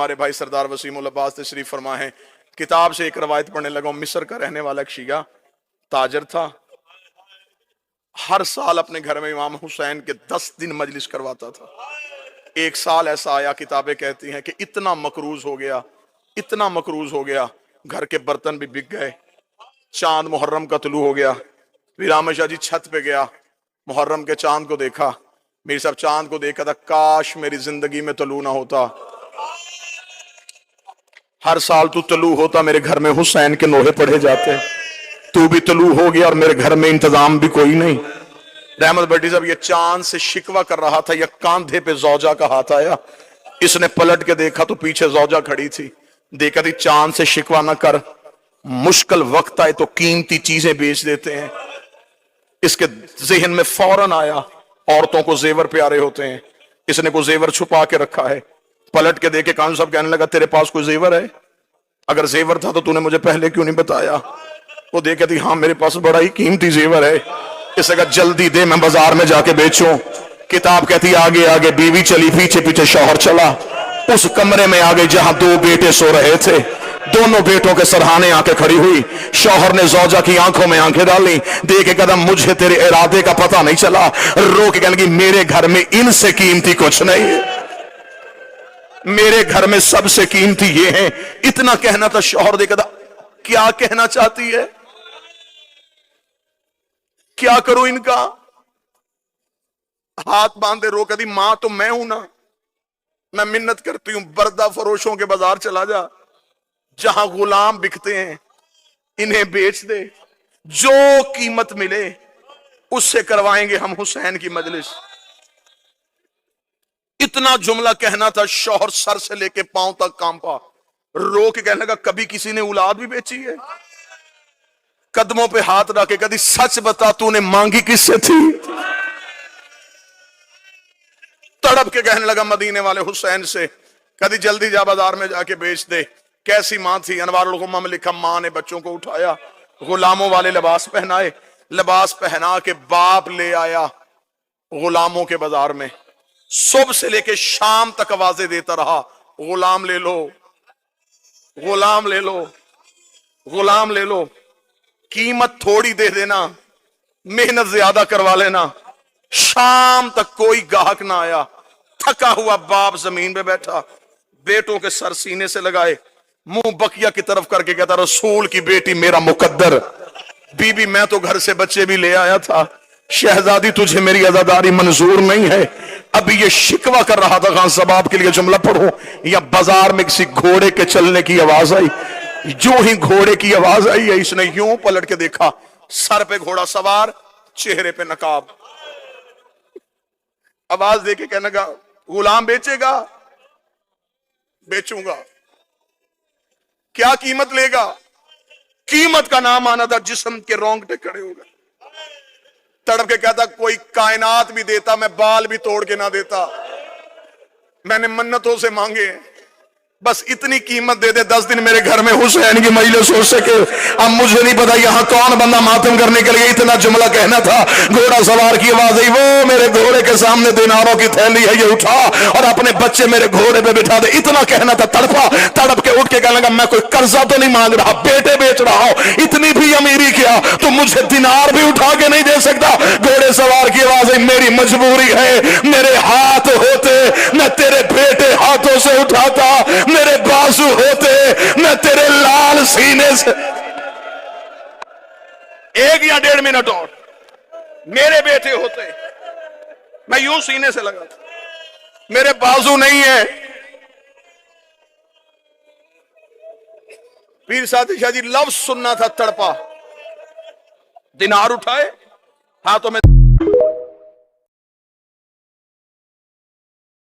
हमारे भाई सरदार वसीम उल अब्बास तशरीफ फरमा है। किताब से एक रवायत पढ़ने लगा। मिस्र का रहने वाला एक शिया ताजर था। हर साल अपने घर में इमाम हुसैन के 10 दिन मजलिस करवाता था। एक साल ऐसा आया, किताबें कहती हैं कि इतना मकरूज हो गया, इतना मकरूज हो गया, घर के बर्तन भी बिक गए। चांद मुहर्रम का तुलू हो गया। फिर आमिर शाह जी छत पे गया, मुहर्रम के चांद को देखा। मेरे साहब चांद को देखा था, काश मेरी जिंदगी में तलू ना होता। हर साल तू तलू होता, मेरे घर में हुसैन के नोहे पढ़े जाते। तू भी तलू हो गया और मेरे घर में इंतजाम भी कोई नहीं। रहमत भट्टी साहब ये चांद से शिकवा कर रहा था, या कांधे पे जौजा का हाथ आया। इसने पलट के देखा तो पीछे जौजा खड़ी थी। देखा थी चांद से शिकवा ना कर, मुश्किल वक्त आए तो कीमती चीजें बेच देते हैं। इसके जहन में फौरन आया, औरतों को जेवर प्यारे होते हैं, इसने को जेवर छुपा के रखा है। पलट के देखे कानून साहब कहने लगा, तेरे पास कोई जेवर है? अगर जेवर था तो तूने मुझे पहले क्यों नहीं बताया? वो देखे थी, हाँ मेरे पास बड़ा ही कीमती जेवर है। इसने कहा जल्दी दे, मैं बाजार में जाके बेचूं। किताब कहती आगे आगे बीवी चली, पीछे पीछे शौहर चला। उस कमरे में आ गई जहां 2 बेटे सो रहे थे। दोनों बेटों के सरहाने आके खड़ी हुई। शौहर ने जौजा की आंखों में आंखें डाली। देखे कदम, मुझे तेरे इरादे का पता नहीं चला। रो के कहने लगी, मेरे घर में इनसे कीमती कुछ नहीं है, मेरे घर में सबसे कीमती ये है। इतना कहना था। शौहर देखा था, क्या कहना चाहती है, क्या करूं इनका? हाथ बांधे रो कहती, मां तो मैं हूं ना, मैं मिन्नत करती हूं, बर्दा फरोशों के बाजार चला जा, जहां गुलाम बिकते हैं इन्हें बेच दे, जो कीमत मिले उससे करवाएंगे हम हुसैन की मजलिस। इतना जुमला कहना था। शौहर सर से लेके पांव तक कांपा। रो के कहने लगा, कभी किसी ने औलाद भी बेची है? कदमों पे हाथ रखे कभी, सच बता तूने मांगी किससे थी? तड़प के कहने लगा मदीने वाले हुसैन से, कभी जल्दी जा बाजार में जाके बेच दे। कैसी मां थी? अनवारुल गुम्मा में लिखा, मां ने बच्चों को उठाया, गुलामों वाले लिबास पहनाए, लिबास पहना के बाप ले आया गुलामों के बाजार में। सुबह से लेके शाम तक आवाजें देता रहा, गुलाम ले लो, गुलाम ले लो, गुलाम ले लो, कीमत थोड़ी दे देना, मेहनत ज्यादा करवा लेना। शाम तक कोई गाहक ना आया। थका हुआ बाप जमीन पे बैठा, बेटों के सर सीने से लगाए, मुंह बकिया की तरफ करके कहता, रसूल की बेटी मेरा मुकद्दर। बीबी मैं तो घर से बच्चे भी ले आया था, शहजादी तुझे मेरी अजादारी मंजूर नहीं है। अभी ये शिकवा कर रहा था, खान सबाब के लिए जुमला पढ़ो, या बाजार में किसी घोड़े के चलने की आवाज आई। जो ही घोड़े की आवाज आई है, इसने यूं पलट के देखा, सर पे घोड़ा सवार, चेहरे पे नकाब। आवाज देके कहने लगा, गुलाम बेचेगा? बेचूंगा। क्या कीमत लेगा? कीमत का नाम आना था, जिस्म के रोंगटे खड़े हो गए। तड़प के कहता, कोई कायनात भी देता, मैं बाल भी तोड़ के ना देता। मैंने मन्नतों से मांगे, बस इतनी कीमत दे दे, 10 दिन मेरे घर में हुसैन की मजलिस हो सके। अब मुझे नहीं पता यहां कौन बंदा मातम करने के लिए इतना जुमला कहना था। घोड़ा सवार की आवाज आई, वो मेरे घोड़े के सामने दिनारों की थैली है, ये उठा और अपने बच्चे मेरे घोड़े पे बिठा दे। इतना कहना था। तड़पा, तड़प के उठ के कहने लगा, मैं कोई कर्जा तो नहीं मांग रहा, बेटे बेच रहा हूं, इतनी भी अमीरी क्या तो मुझे दिनार भी उठा के नहीं दे सकता? घोड़े सवार की आवाज आई, मेरी मजबूरी है, मेरे हाथ होते मैं तेरे बेटे हाथों से उठाता, मेरे बाजू होते मैं तेरे लाल सीने से। 1 या 1.5 मिनट और मेरे बेटे होते मैं यूं सीने से लगा, मेरे बाजू नहीं है। पीर सादी शाह जी लफ्ज सुनना था। तड़पा, दिनार उठाए, हाथों में